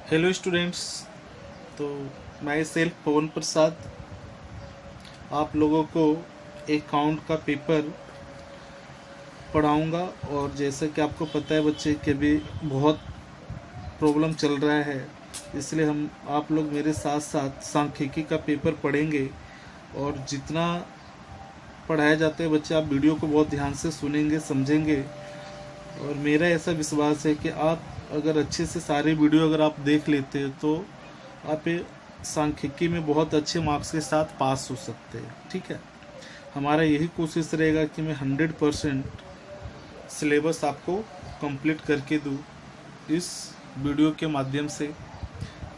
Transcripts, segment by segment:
Hello students. तो मैं self पवन प्रसाद आप लोगों को अकाउंट का पेपर पढ़ाऊंगा। और जैसे कि आपको पता है बच्चे कि अभी बहुत प्रॉब्लम चल रहा है, इसलिए हम आप लोग मेरे साथ साथ सांख्यिकी का पेपर पढ़ेंगे। और जितना पढ़ाया जाता है बच्चे, आप वीडियो को बहुत ध्यान से सुनेंगे, समझेंगे। और मेरा ऐसा विश्वास है कि आप अगर अच्छे से सारे वीडियो अगर आप देख लेते हो तो आप ये सांख्यिकी में बहुत अच्छे मार्क्स के साथ पास हो सकते हैं। ठीक है, हमारा यही कोशिश रहेगा कि मैं 100% सिलेबस आपको कंप्लीट करके दूँ इस वीडियो के माध्यम से।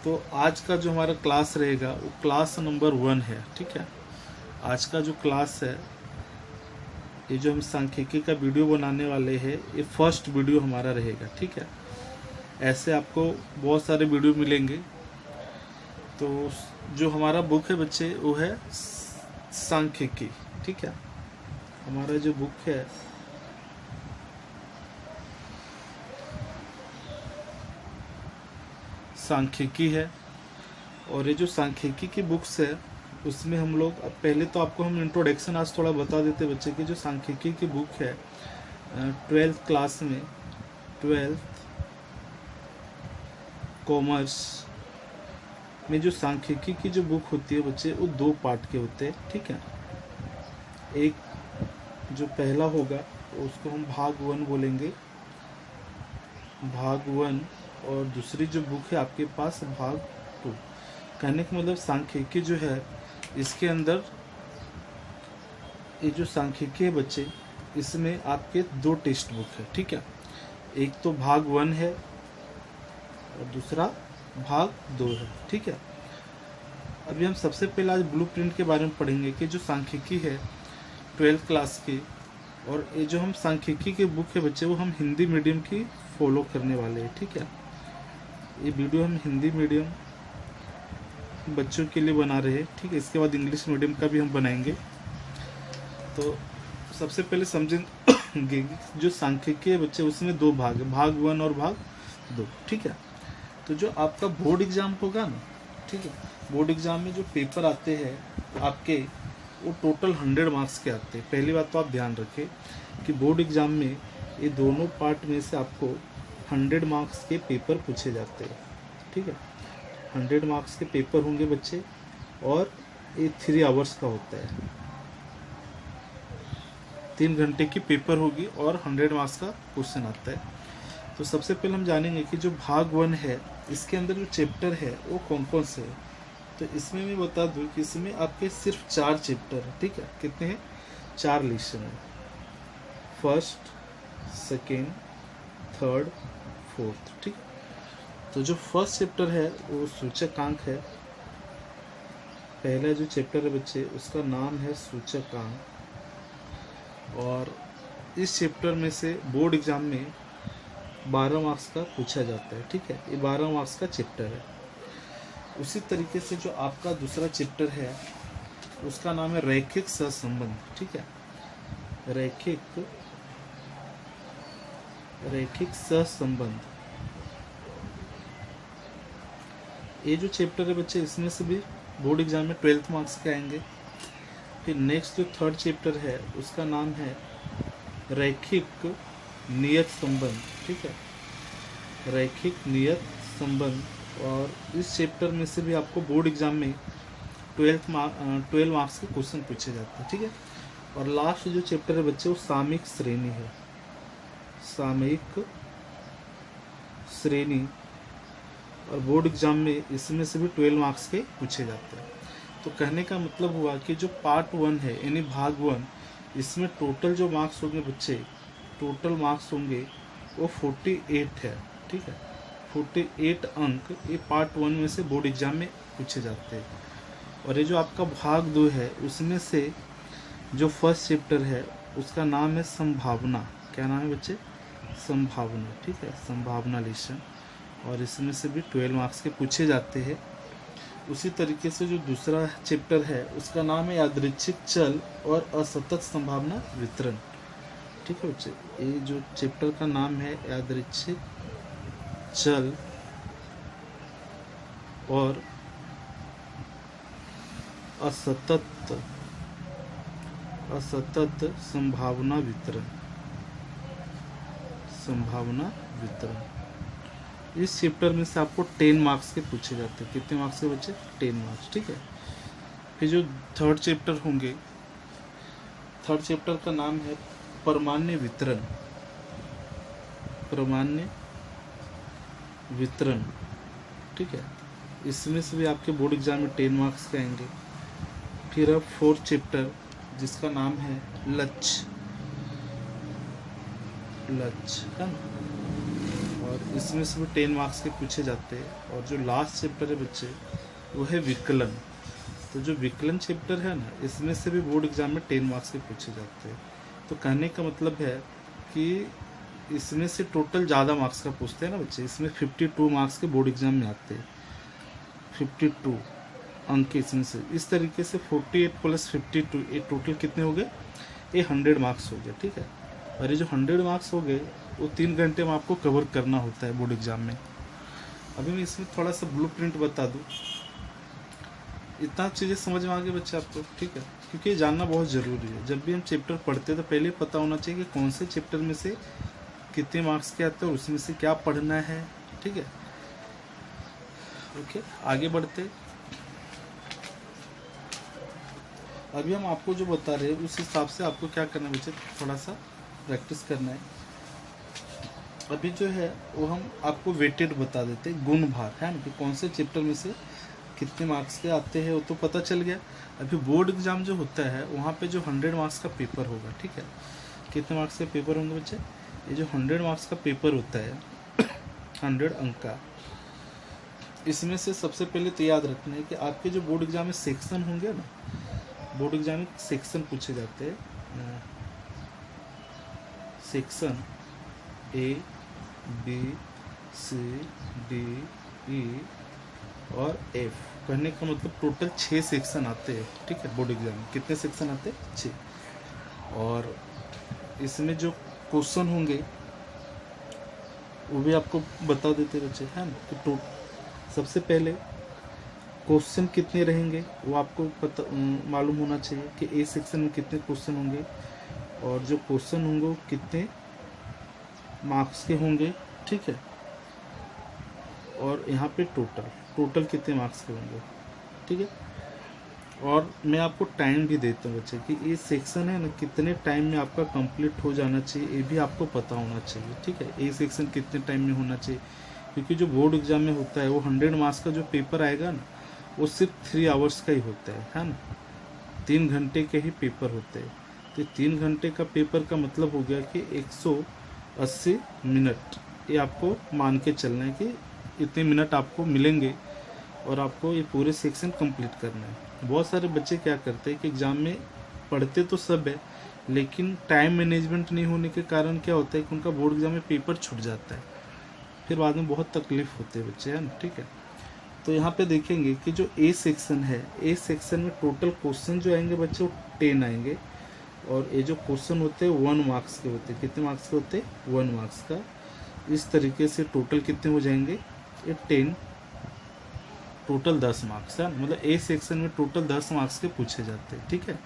तो आज का जो हमारा क्लास रहेगा वो क्लास नंबर 1 है। ठीक है, आज का जो क्लास है, ये जो हम सांख्यिकी का वीडियो बनाने वाले हैं, ये फर्स्ट वीडियो हमारा रहेगा। ठीक है, ऐसे आपको बहुत सारे वीडियो मिलेंगे। तो जो हमारा बुक है बच्चे वो है सांख्यिकी। ठीक है, हमारा जो बुक है सांख्यिकी है। और ये जो सांख्यिकी की बुक्स है उसमें हम लोग, अब पहले तो आपको हम इंट्रोडक्शन आज थोड़ा बता देते बच्चे कि जो सांख्यिकी की बुक है 12th क्लास में, 12th कॉमर्स में जो सांख्यिकी की जो बुक होती है बच्चे, वो 2 पार्ट के होते हैं। ठीक है, एक जो पहला होगा उसको हम भाग 1 बोलेंगे, भाग 1। और दूसरी जो बुक है आपके पास भाग 2। कहने का मतलब सांख्यिकी जो है इसके अंदर, ये जो सांख्यिकी है बच्चे, इसमें आपके 2 टेक्स्ट बुक है। ठीक है, एक तो भाग 1 है और दूसरा भाग 2 है। ठीक है, अभी हम सबसे पहले आज ब्लूप्रिंट के बारे में पढ़ेंगे कि जो सांख्यिकी है 12th क्लास की। और ये जो हम सांख्यिकी की बुक है बच्चे, वो हम हिंदी मीडियम की फॉलो करने वाले हैं। ठीक है, ये वीडियो हम हिंदी मीडियम बच्चों के लिए बना रहे हैं। ठीक है, इसके बाद इंग्लिश मीडियम का भी हम बनाएंगे। तो सबसे पहले समझेंगे जो सांख्यिकी है बच्चे, उसमें 2 भाग है, भाग 1 और भाग 2। ठीक है, तो जो आपका बोर्ड एग्जाम होगा ना, ठीक है, बोर्ड एग्जाम में जो पेपर आते हैं आपके, वो टोटल 100 मार्क्स के आते हैं। पहली बात तो आप ध्यान रखें कि बोर्ड एग्जाम में ये दोनों पार्ट में से आपको 100 मार्क्स के पेपर पूछे जाते हैं। ठीक है, 100 मार्क्स के पेपर होंगे बच्चे, और ये 3 आवर्स का होता है। 3 घंटे की पेपर होगी और 100 मार्क्स का क्वेश्चन आता है। तो सबसे पहले हम जानेंगे कि जो भाग 1 है, इसके अंदर जो चैप्टर है वो कौन कौन से है। तो इसमें मैं बता दूं कि इसमें आपके सिर्फ 4 चैप्टर है। ठीक है, कितने हैं? 4 लेसन है, फर्स्ट, सेकेंड, थर्ड, फोर्थ। ठीक, तो जो फर्स्ट चैप्टर है वो सूचकांक है। पहला जो चैप्टर है बच्चे, उसका नाम है सूचकांक। और इस चैप्टर में से बोर्ड एग्जाम में 12 मार्क्स का पूछा जाता है। ठीक है, ये 12 मार्क्स का चैप्टर है। उसी तरीके से जो आपका दूसरा चैप्टर है उसका नाम है रैखिक सहसंबंध। ठीक है, रैखिक सहसंबंध। ये जो चैप्टर है बच्चे, इसमें से भी बोर्ड एग्जाम में 12th मार्क्स के आएंगे। फिर नेक्स्ट जो थर्ड चैप्टर है उसका नाम है रैखिक नियत संबंध। ठीक है, रैखिक नियत संबंध। और इस चैप्टर में से भी आपको बोर्ड एग्जाम में 12 मार्क्स के क्वेश्चन पूछे जाते हैं। ठीक है, और लास्ट जो चैप्टर है बच्चे, वो सामयिक श्रेणी है, सामयिक श्रेणी। और बोर्ड एग्जाम में इसमें से भी 12 मार्क्स के पूछे जाते हैं। तो कहने का मतलब हुआ कि जो पार्ट 1 है यानी भाग 1, इसमें टोटल जो मार्क्स होंगे बच्चे, टोटल मार्क्स होंगे वो 48 है। ठीक है, 48 अंक ये पार्ट 1 में से बोर्ड एग्जाम में पूछे जाते हैं। और ये जो आपका भाग 2 है, उसमें से जो फर्स्ट चैप्टर है उसका नाम है संभावना। क्या नाम है बच्चे? संभावना। ठीक है, संभावना लेसन। और इसमें से भी 12 मार्क्स के पूछे जाते हैं। उसी तरीके से जो दूसरा चैप्टर है उसका नाम है यादृच्छिक चल और असतत संभावना वितरण। ठीक है बच्चे, ये जो चैप्टर का नाम है यादृच्छिक चल और असतत असतत संभावना वितरण। संभावना वितरण इस चैप्टर में से आपको 10 मार्क्स के पूछे जाते हैं। कितने मार्क्स के बच्चे? 10 मार्क्स, ठीक है। फिर जो थर्ड चैप्टर होंगे, थर्ड चैप्टर का नाम है परमाण्य वितरण। परमाण्य वितरण, ठीक है। इसमें से भी आपके बोर्ड एग्जाम में 10 मार्क्स के आएंगे। फिर अब फोर्थ चैप्टर जिसका नाम है लक्ष्य, लक्ष्य है ना, और इसमें से भी 10 मार्क्स के पूछे जाते हैं। और जो लास्ट चैप्टर है बच्चे वो है विकलन। तो जो विकलन चैप्टर है ना, इसमें से भी बोर्ड एग्जाम में 10 मार्क्स के पूछे जाते हैं। तो कहने का मतलब है कि इसमें से टोटल ज़्यादा मार्क्स का पूछते हैं ना बच्चे। इसमें 52 मार्क्स के बोर्ड एग्जाम में आते हैं, 52 अंक इसमें से। इस तरीके से 48 प्लस 52 ये टोटल कितने हो गए? ये 100 मार्क्स हो गए, ठीक है। और ये जो 100 मार्क्स हो गए वो 3 घंटे में आपको कवर करना होता है बोर्ड एग्जाम में। अभी मैं इसमें थोड़ा सा ब्लूप्रिंट बता दूं, इतना चीज़ें समझ में आ गई बच्चे आपको, ठीक है। क्योंकि ये जानना बहुत ज़रूरी है। जब भी हम चैप्टर पढ़ते हैं तो पहले पता होना चाहिए कि कौन से चैप्टर में से कितने मार्क्स के आते हैं और उसमें से क्या पढ़ना है, ठीक है। ओके, आगे बढ़ते। अभी हम आपको जो बता रहे हैं उस हिसाब से आपको क्या करना है बच्चे, थोड़ा सा प्रैक्टिस करना है। अभी जो है वो हम आपको वेटेड बता देते हैं, गुण भार, है ना, कि कौन से चैप्टर में से कितने मार्क्स के आते हैं वो तो पता चल गया। अभी बोर्ड एग्जाम जो होता है वहाँ पे जो 100 मार्क्स का पेपर होगा, ठीक है। कितने मार्क्स के पेपर होंगे बच्चे? ये जो 100 मार्क्स का पेपर होता है 100 अंक का, इसमें से सबसे पहले तो याद रखना है कि आपके जो बोर्ड एग्जाम में सेक्शन होंगे ना, बोर्ड एग्जाम में सेक्शन पूछे जाते हैं। Section A, B, C, D, E और एफ। कहने का मतलब टोटल 6 सेक्शन आते हैं, ठीक है। बोर्ड एग्जाम में कितने सेक्शन आते हैं? 6। और इसमें जो क्वेश्चन होंगे वो भी आपको बता देते बच्चे, है ना। तो सबसे पहले क्वेश्चन कितने रहेंगे वो आपको पता मालूम होना चाहिए कि ए सेक्शन में कितने क्वेश्चन होंगे, और जो क्वेश्चन होंगे वो कितने मार्क्स के होंगे, ठीक है। और यहाँ पे टोटल कितने मार्क्स के होंगे, ठीक है। और मैं आपको टाइम भी देता हूँ बच्चे कि ये सेक्शन है ना कितने टाइम में आपका कंप्लीट हो जाना चाहिए, ये भी आपको पता होना चाहिए, ठीक है। ये सेक्शन कितने टाइम में होना चाहिए, क्योंकि जो बोर्ड एग्जाम में होता है वो 100 मार्क्स का जो पेपर आएगा ना वो सिर्फ 3 आवर्स का ही होता है ना। 3 घंटे के ही पेपर होते हैं। तो 3 घंटे का पेपर का मतलब हो गया कि 180 मिनट, ये आपको मान के चलना है कि इतने मिनट आपको मिलेंगे और आपको ये पूरे सेक्शन कंप्लीट करना है। बहुत सारे बच्चे क्या करते हैं कि एग्ज़ाम में पढ़ते तो सब है, लेकिन टाइम मैनेजमेंट नहीं होने के कारण क्या होता है कि उनका बोर्ड एग्जाम में पेपर छूट जाता है, फिर बाद में बहुत तकलीफ होती है बच्चे, है ना, ठीक है। तो यहाँ पे देखेंगे कि जो ए सेक्शन है, ए सेक्शन में टोटल क्वेश्चन जो आएंगे बच्चे वो 10 आएंगे। और ये जो क्वेश्चन होते हैं 1 मार्क्स के होते हैं। कितने मार्क्स के होते हैं? 1 मार्क्स का। इस तरीके से टोटल कितने हो जाएंगे? ये 10, टोटल 10 मार्क्स है। मतलब ए सेक्शन में टोटल 10 मार्क्स के पूछे जाते हैं, ठीक है।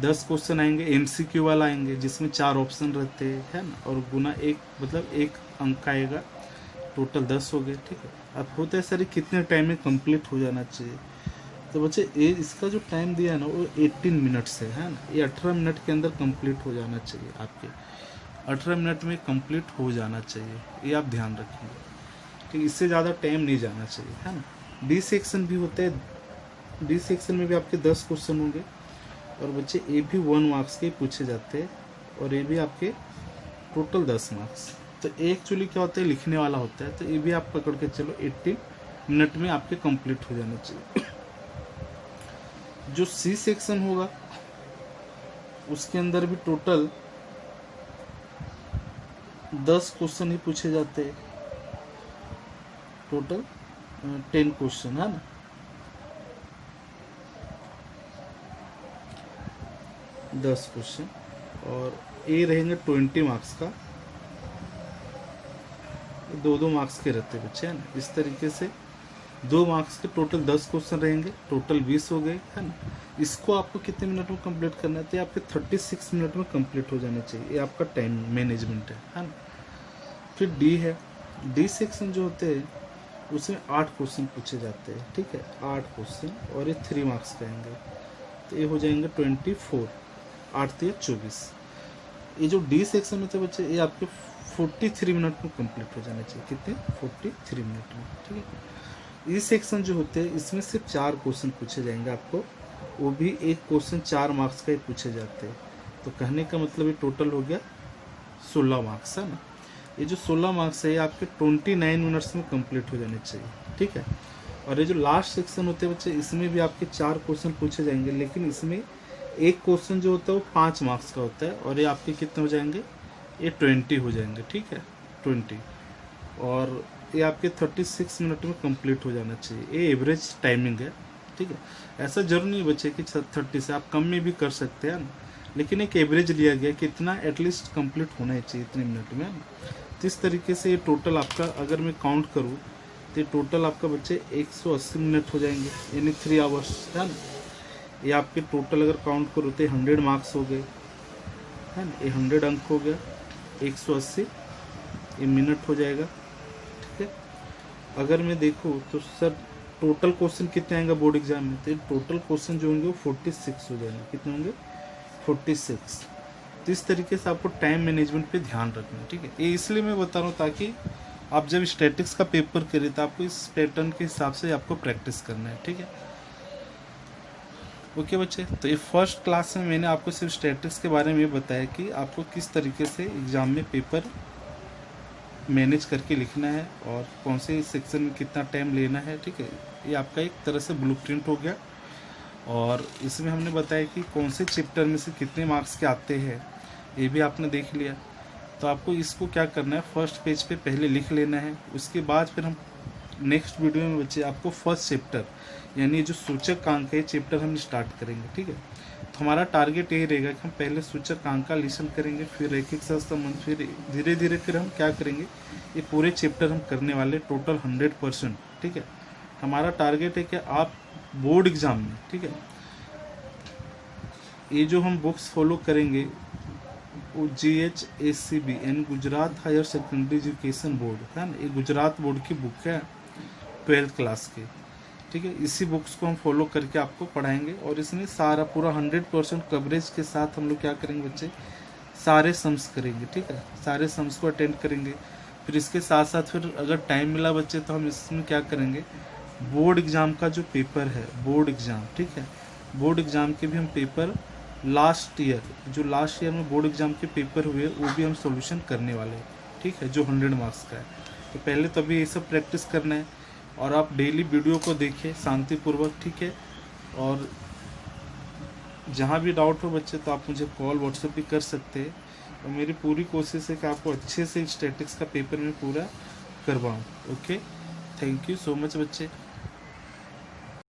10 क्वेश्चन आएंगे, एमसीक्यू वाला आएंगे जिसमें 4 ऑप्शन रहते हैं, है ना, और गुना 1 मतलब 1 अंक आएगा। टोटल 10 हो गए, ठीक है। अब होता है सर कितने टाइम में कंप्लीट हो जाना चाहिए, तो बच्चे ये इसका जो टाइम दिया है ना वो 18 मिनट्स है ना। ये 18 मिनट के अंदर कंप्लीट हो जाना चाहिए आपके, 18 मिनट में कंप्लीट हो जाना चाहिए, ये आप ध्यान रखेंगे, ठीक। इससे ज़्यादा टाइम नहीं जाना चाहिए, है ना। डी सेक्शन भी होता है, डी सेक्शन में भी आपके 10 क्वेश्चन होंगे और बच्चे ये भी 1 मार्क्स के पूछे जाते हैं और ये भी आपके टोटल 10 मार्क्स। तो एक्चुअली क्या होता है, लिखने वाला होता है, तो ये भी आप पकड़ के चलो 18 मिनट में आपके कंप्लीट हो जाना चाहिए। जो सी सेक्शन होगा उसके अंदर भी टोटल 10 क्वेश्चन ही पूछे जाते हैं, टोटल 10 क्वेश्चन, है ना। 10 क्वेश्चन और ए रहेंगे 20 मार्क्स का, 2-2 मार्क्स के रहते बच्चे, है ना। इस तरीके से 2 मार्क्स के टोटल 10 क्वेश्चन रहेंगे, टोटल 20 हो गए, है ना। इसको आपको कितने मिनट में कंप्लीट करना है, तो ये आपके 36 मिनट में कंप्लीट हो जाना चाहिए। ये आपका टाइम मैनेजमेंट है ना। फिर डी है, डी सेक्शन जो होते हैं उसमें 8 क्वेश्चन पूछे जाते हैं, ठीक है, 8 क्वेश्चन, और ये 3 मार्क्स का आएंगे, तो ये हो जाएंगे 24, 8 3 24। ये जो डी सेक्शन में थे बच्चे, ये आपके 43 मिनट में कंप्लीट हो जाना चाहिए। कितने? 43 मिनट में, ठीक है। ई सेक्शन जो होते हैं इसमें सिर्फ 4 क्वेश्चन पूछे जाएंगे आपको, वो भी एक क्वेश्चन 4 मार्क्स का ही पूछे जाते हैं। तो कहने का मतलब ये टोटल हो गया 16 मार्क्स, है ना। ये जो 16 मार्क्स है ये आपके 29 मिनट्स में कंप्लीट हो जाने चाहिए, ठीक है। और ये जो लास्ट सेक्शन होते हैं बच्चे, इसमें भी आपके 4 क्वेश्चन पूछे जाएंगे, लेकिन इसमें एक क्वेश्चन जो होता है वो 5 मार्क्स का होता है, और ये आपके कितने हो जाएंगे, ये 20 हो जाएंगे, ठीक है, 20। और ये आपके 36 मिनट में कंप्लीट हो जाना चाहिए। ये एवरेज टाइमिंग है, ठीक है। ऐसा जरूर नहीं बच्चे कि 30 से, आप कम में भी कर सकते हैं ना, लेकिन एक एवरेज लिया गया कि इतना एटलीस्ट कंप्लीट होना ही चाहिए इतने मिनट में, है। तो इस तरीके से ये टोटल आपका, अगर मैं काउंट करूँ तो टोटल आपका बच्चे 180 मिनट हो जाएंगे, यानी 3 आवर्स, है ना। ये आपके टोटल अगर काउंट करो तो 100 मार्क्स हो गए, है ना, ये 100 अंक हो गया, 180 ये मिनट हो जाएगा, ठीक है। अगर मैं देखूँ तो सर टोटल क्वेश्चन कितने आएंगे बोर्ड एग्जाम में, तो टोटल क्वेश्चन जो होंगे वो 46 हो जाएंगे। कितने होंगे? 46। तो इस तरीके से आपको टाइम मैनेजमेंट पे ध्यान रखना है, ठीक है। ये इसलिए मैं बता रहा हूँ ताकि आप जब स्टैटिक्स का पेपर करें तो आपको इस पैटर्न के हिसाब से आपको प्रैक्टिस करना है, ठीक है। ओके बच्चे, तो ये फर्स्ट क्लास में मैंने आपको सिर्फ स्टैटिक्स के बारे में बताया कि आपको किस तरीके से एग्ज़ाम में पेपर मैनेज करके लिखना है और कौन से सेक्शन में कितना टाइम लेना है, ठीक है। ये आपका एक तरह से ब्लूप्रिंट हो गया, और इसमें हमने बताया कि कौन से चैप्टर में से कितने मार्क्स के आते हैं, ये भी आपने देख लिया। तो आपको इसको क्या करना है, फर्स्ट पेज पे पहले लिख लेना है, उसके बाद फिर हम नेक्स्ट वीडियो में बच्चे आपको फर्स्ट चैप्टर यानी जो सूचकांक है चैप्टर हम स्टार्ट करेंगे, ठीक है। तो हमारा टारगेट यही रहेगा कि हम पहले सूचकांक का लिसन करेंगे, फिर रैखिक सहसंबंध, फिर धीरे धीरे फिर हम क्या करेंगे, ये पूरे चैप्टर हम करने वाले टोटल 100%, ठीक है। हमारा टारगेट है कि आप बोर्ड एग्जाम में, ठीक है, ये जो हम बुक्स फॉलो करेंगे वो GHACB यानी Gujarat higher secondary education board, है ना, ये गुजरात बोर्ड की बुक है 12th क्लास की, ठीक है। इसी बुक्स को हम फॉलो करके आपको पढ़ाएंगे, और इसमें सारा पूरा 100% कवरेज के साथ हम लोग क्या करेंगे बच्चे, सारे सम्स करेंगे, ठीक है, सारे सम्स को अटेंड करेंगे। फिर इसके साथ साथ फिर अगर टाइम मिला बच्चे तो हम इसमें क्या करेंगे, बोर्ड एग्ज़ाम का जो पेपर है, बोर्ड एग्ज़ाम, ठीक है, बोर्ड एग्ज़ाम के भी हम पेपर लास्ट ईयर में बोर्ड एग्ज़ाम के पेपर हुए वो भी हम सॉल्यूशन करने वाले हैं, ठीक है, जो 100 मार्क्स का है। तो पहले तो अभी ये सब प्रैक्टिस करना है, और आप डेली वीडियो को देखिए शांतिपूर्वक, ठीक है। और जहाँ भी डाउट हो बच्चे तो आप मुझे कॉल व्हाट्सएप भी कर सकते हैं, और मेरी पूरी कोशिश है कि आपको अच्छे से स्टैटिक्स का पेपर में पूरा करवाऊँ। Okay, thank you so much बच्चे।